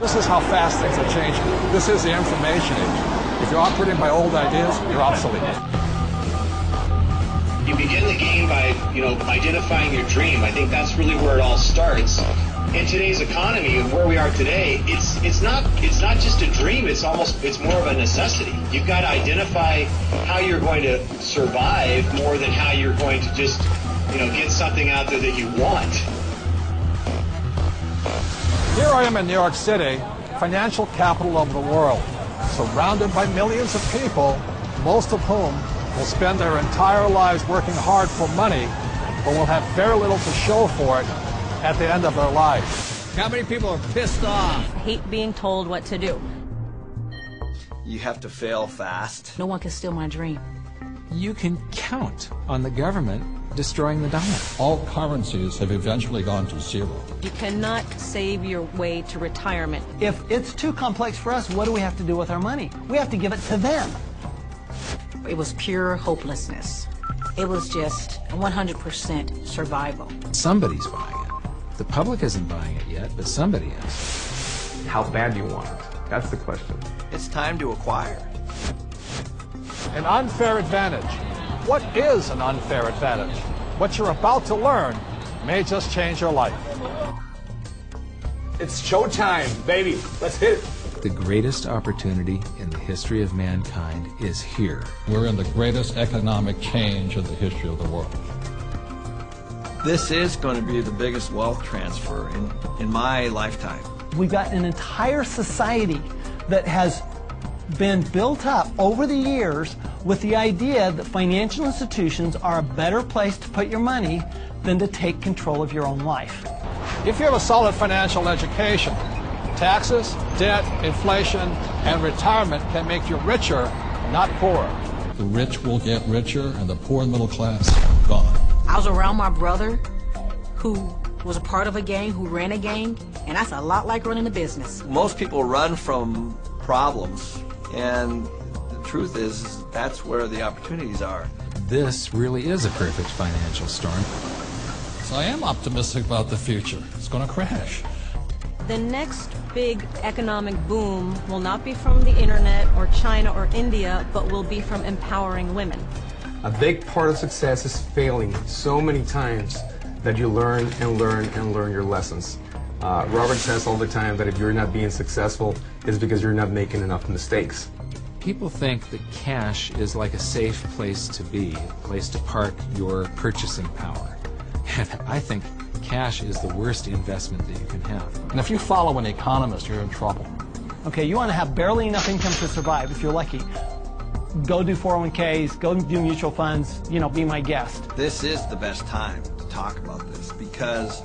This is how fast things are changing. This is the information age. If you're operating by old ideas, you're obsolete. You begin the game by, identifying your dream. I think that's really where it all starts. In today's economy and where we are today, it's not just a dream. It's more of a necessity. You've got to identify how you're going to survive more than how you're going to just, get something out there that you want. Here I am in New York City, financial capital of the world, surrounded by millions of people, most of whom will spend their entire lives working hard for money, but will have very little to show for it at the end of their life. How many people are pissed off? I hate being told what to do. You have to fail fast. No one can steal my dream. You can count on the government destroying the dollar. All currencies have eventually gone to zero. You cannot save your way to retirement. If it's too complex for us, what do we have to do with our money? We have to give it to them. It was pure hopelessness. It was just 100% survival. Somebody's buying it. The public isn't buying it yet, but somebody is. How bad do you want it? That's the question. It's time to acquire. An unfair advantage. What is an unfair advantage? What you're about to learn may just change your life. It's showtime, baby. Let's hit it. The greatest opportunity in the history of mankind is here. We're in the greatest economic change in the history of the world. This is going to be the biggest wealth transfer in my lifetime. We've got an entire society that has been built up over the years with the idea that financial institutions are a better place to put your money than to take control of your own life. If you have a solid financial education, taxes, debt, inflation, and retirement can make you richer, not poorer. The rich will get richer and the poor and middle class gone. I was around my brother who was a part of a gang, who ran a gang, and that's a lot like running a business. Most people run from problems, and the truth is that's where the opportunities are. This really is a perfect financial storm. So I am optimistic about the future. It's going to crash. The next big economic boom will not be from the internet or China or India, but will be from empowering women. A big part of success is failing so many times that you learn and learn and learn your lessons. Robert says all the time that if you're not being successful, it's because you're not making enough mistakes. People think that cash is like a safe place to be, a place to park your purchasing power. And I think cash is the worst investment that you can have. And if you follow an economist, you're in trouble. Okay, you want to have barely enough income to survive if you're lucky. Go do 401ks, go do mutual funds, be my guest. This is the best time to talk about this because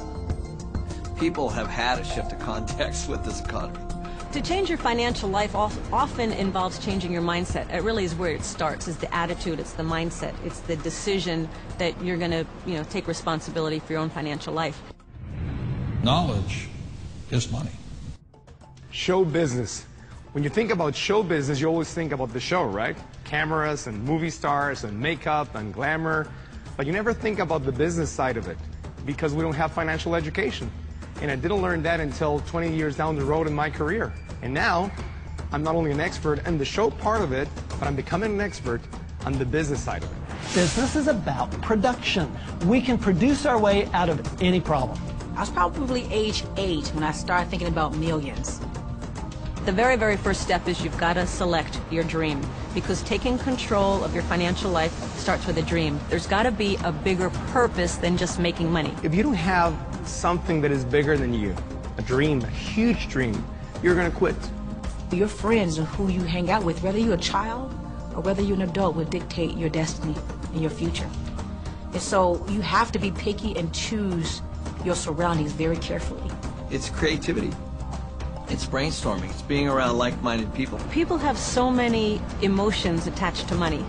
people have had a shift of context with this economy. To change your financial life often involves changing your mindset. It really is where it starts, is the attitude, it's the mindset, it's the decision that you're going to, take responsibility for your own financial life. Knowledge is money. Show business. When you think about show business, you always think about the show, right? Cameras and movie stars and makeup and glamour. But you never think about the business side of it because we don't have financial education. And I didn't learn that until 20 years down the road in my career. And now, I'm not only an expert in the show part of it, but I'm becoming an expert on the business side of it. Business is about production. We can produce our way out of any problem. I was probably age 8 when I started thinking about millions. The very, very first step is you've got to select your dream, because taking control of your financial life starts with a dream. There's got to be a bigger purpose than just making money. If you don't have something that is bigger than you, a dream, a huge dream, you're going to quit. Your friends and who you hang out with, whether you're a child or whether you're an adult, will dictate your destiny and your future. And so you have to be picky and choose your surroundings very carefully. It's creativity. It's brainstorming. It's being around like-minded people. People have so many emotions attached to money.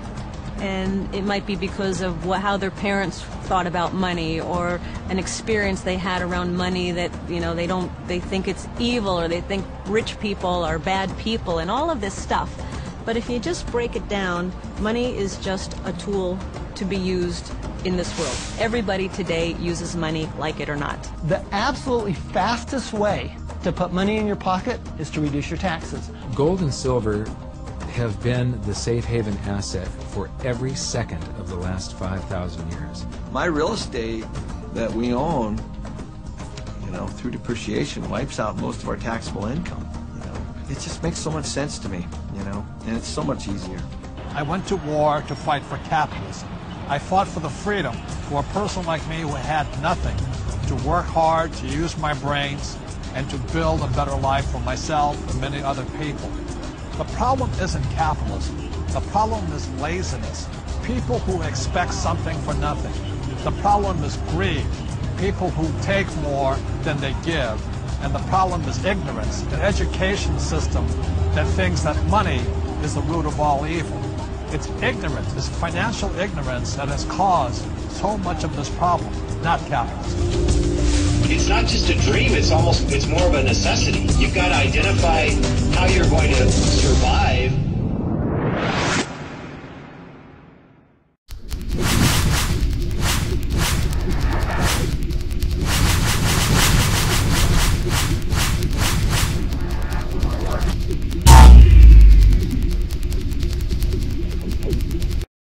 And it might be because of how their parents thought about money, or an experience they had around money that, they think it's evil, or they think rich people are bad people, and all of this stuff. But if you just break it down, money is just a tool to be used in this world. Everybody today uses money, like it or not. The absolutely fastest way to put money in your pocket is to reduce your taxes. Gold and silver have been the safe haven asset for every second of the last 5,000 years. My real estate that we own, through depreciation, wipes out most of our taxable income. It just makes so much sense to me, and it's so much easier. I went to war to fight for capitalism. I fought for the freedom for a person like me who had nothing, to work hard, to use my brains, and to build a better life for myself and many other people. The problem isn't capitalism. The problem is laziness. People who expect something for nothing. The problem is greed. People who take more than they give. And the problem is ignorance, an education system that thinks that money is the root of all evil. It's ignorance, it's financial ignorance that has caused so much of this problem, not capitalism. It's not just a dream, it's more of a necessity. You've got to identify how you're going to survive.